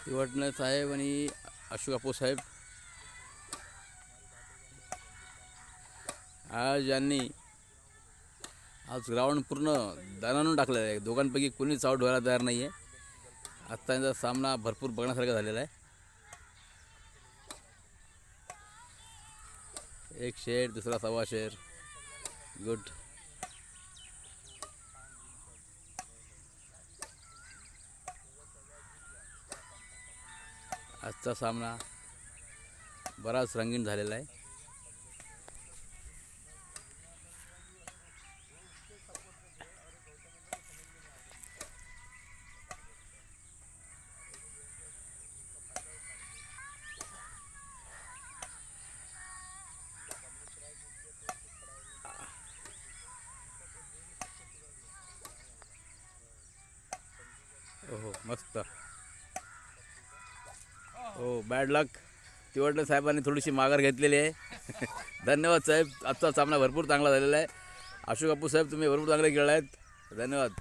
तिवटणे साहेब आणि अशोक कापू साहेब आज ग्राउंड पूर्ण दणाणून टाकलेलं आहे. दोघांपैकी कोणीच आऊट व्हायला तयार नाही आहे. आत्ता यांचा सामना भरपूर बघण्यासारखा झालेला आहे. एक शेर दुसरा सव्वा शेर. गुड. आजचा सामना बराच रंगीन झालेला आहे. ओहो मस्त. हो बॅड लक. तिवटणे साहेबांनी थोडीशी माघार घेतलेली आहे. धन्यवाद साहेब. आजचा सामना भरपूर चांगला झालेला आहे. अशोक कापू साहेब तुम्ही भरपूर चांगले खेळला आहेत. धन्यवाद.